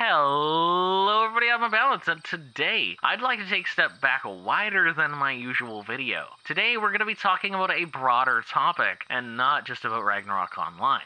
Hello everybody, I'm Munbalance, and today I'd like to take a step back wider than my usual video. Today we're going to be talking about a broader topic, and not just about Ragnarok Online.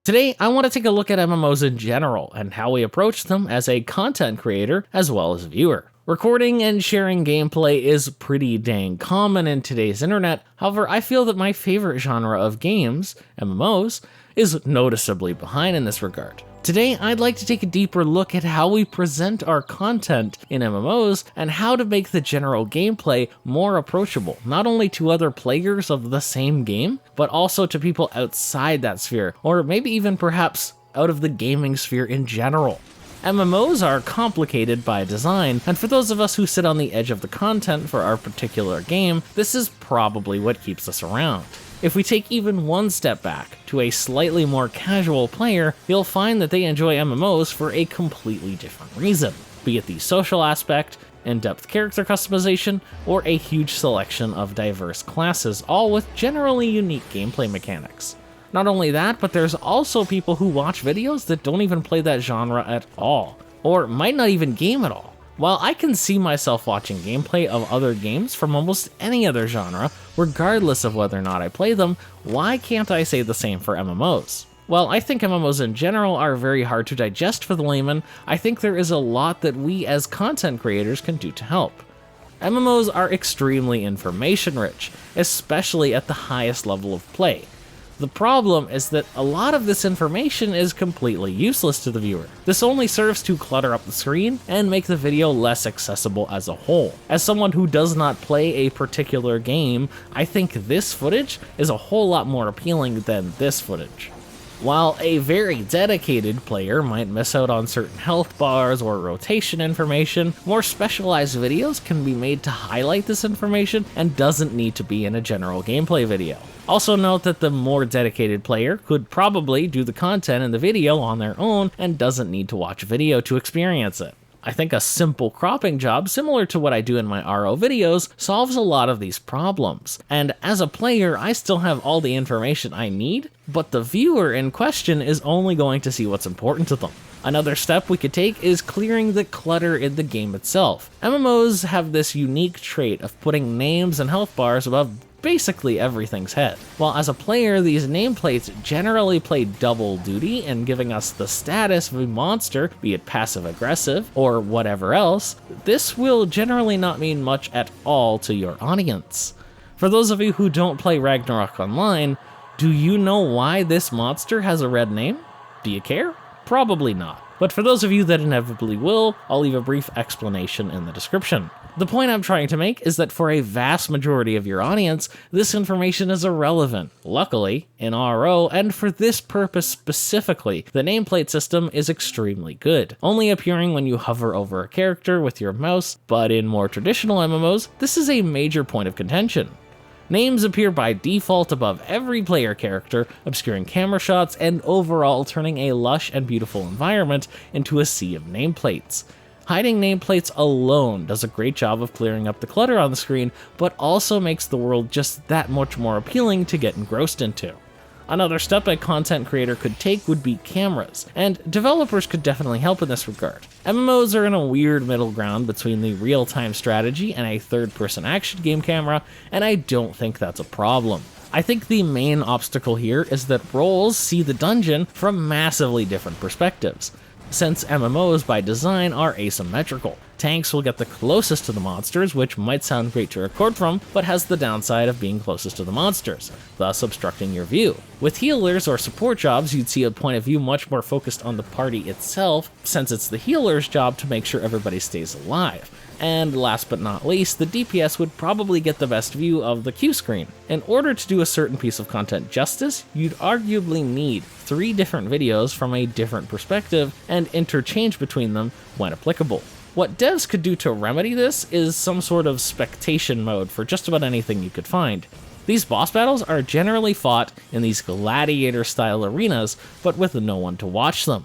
Today, I want to take a look at MMOs in general, and how we approach them as a content creator as well as a viewer. Recording and sharing gameplay is pretty dang common in today's internet. However, I feel that my favorite genre of games, MMOs, is noticeably behind in this regard. Today, I'd like to take a deeper look at how we present our content in MMOs and how to make the general gameplay more approachable, not only to other players of the same game, but also to people outside that sphere, or maybe even perhaps out of the gaming sphere in general. MMOs are complicated by design, and for those of us who sit on the edge of the content for our particular game, this is probably what keeps us around. If we take even one step back to a slightly more casual player, you'll find that they enjoy MMOs for a completely different reason, be it the social aspect, in-depth character customization, or a huge selection of diverse classes, all with generally unique gameplay mechanics. Not only that, but there's also people who watch videos that don't even play that genre at all, or might not even game at all. While I can see myself watching gameplay of other games from almost any other genre, regardless of whether or not I play them, why can't I say the same for MMOs? While I think MMOs in general are very hard to digest for the layman, I think there is a lot that we as content creators can do to help. MMOs are extremely information rich, especially at the highest level of play. The problem is that a lot of this information is completely useless to the viewer. This only serves to clutter up the screen and make the video less accessible as a whole. As someone who does not play a particular game, I think this footage is a whole lot more appealing than this footage. While a very dedicated player might miss out on certain health bars or rotation information, more specialized videos can be made to highlight this information and doesn't need to be in a general gameplay video. Also note that the more dedicated player could probably do the content in the video on their own and doesn't need to watch a video to experience it. I think a simple cropping job, similar to what I do in my RO videos, solves a lot of these problems. And as a player, I still have all the information I need, but the viewer in question is only going to see what's important to them. Another step we could take is clearing the clutter in the game itself. MMOs have this unique trait of putting names and health bars above basically everything's head. While as a player, these nameplates generally play double duty in giving us the status of a monster, be it passive aggressive or whatever else, this will generally not mean much at all to your audience. For those of you who don't play Ragnarok Online, do you know why this monster has a red name? Do you care? Probably not. But for those of you that inevitably will, I'll leave a brief explanation in the description. The point I'm trying to make is that for a vast majority of your audience, this information is irrelevant. Luckily, in RO, and for this purpose specifically, the nameplate system is extremely good, only appearing when you hover over a character with your mouse, but in more traditional MMOs, this is a major point of contention. Names appear by default above every player character, obscuring camera shots and overall turning a lush and beautiful environment into a sea of nameplates. Hiding nameplates alone does a great job of clearing up the clutter on the screen, but also makes the world just that much more appealing to get engrossed into. Another step a content creator could take would be cameras, and developers could definitely help in this regard. MMOs are in a weird middle ground between the real-time strategy and a third-person action game camera, and I don't think that's a problem. I think the main obstacle here is that roles see the dungeon from massively different perspectives. Since MMOs by design are asymmetrical, tanks will get the closest to the monsters, which might sound great to record from, but has the downside of being closest to the monsters, thus obstructing your view. With healers or support jobs, you'd see a point of view much more focused on the party itself, since it's the healer's job to make sure everybody stays alive. And last but not least, the DPS would probably get the best view of the Q screen. In order to do a certain piece of content justice, you'd arguably need 3 different videos from a different perspective and interchange between them when applicable. What devs could do to remedy this is some sort of spectation mode for just about anything you could find. These boss battles are generally fought in these gladiator-style arenas, but with no one to watch them.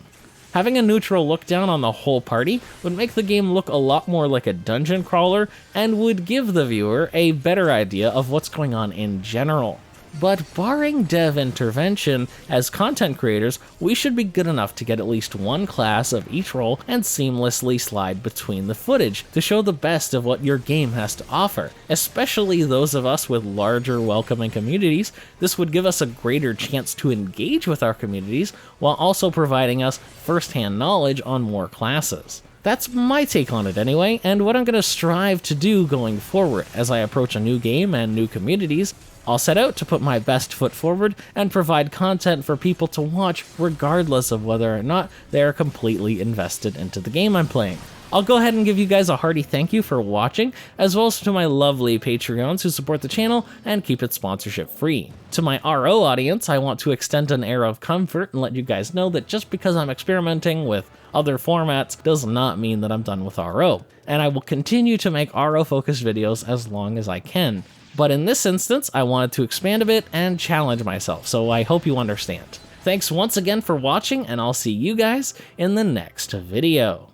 Having a neutral look down on the whole party would make the game look a lot more like a dungeon crawler and would give the viewer a better idea of what's going on in general. But barring dev intervention, as content creators, we should be good enough to get at least one class of each role and seamlessly slide between the footage to show the best of what your game has to offer. Especially those of us with larger welcoming communities, this would give us a greater chance to engage with our communities while also providing us first-hand knowledge on more classes. That's my take on it anyway, and what I'm going to strive to do going forward as I approach a new game and new communities. I'll set out to put my best foot forward and provide content for people to watch regardless of whether or not they are completely invested into the game I'm playing. I'll go ahead and give you guys a hearty thank you for watching, as well as to my lovely Patreons who support the channel and keep it sponsorship free. To my RO audience, I want to extend an air of comfort and let you guys know that just because I'm experimenting with other formats does not mean that I'm done with RO, and I will continue to make RO-focused videos as long as I can. But in this instance, I wanted to expand a bit and challenge myself, so I hope you understand. Thanks once again for watching, and I'll see you guys in the next video.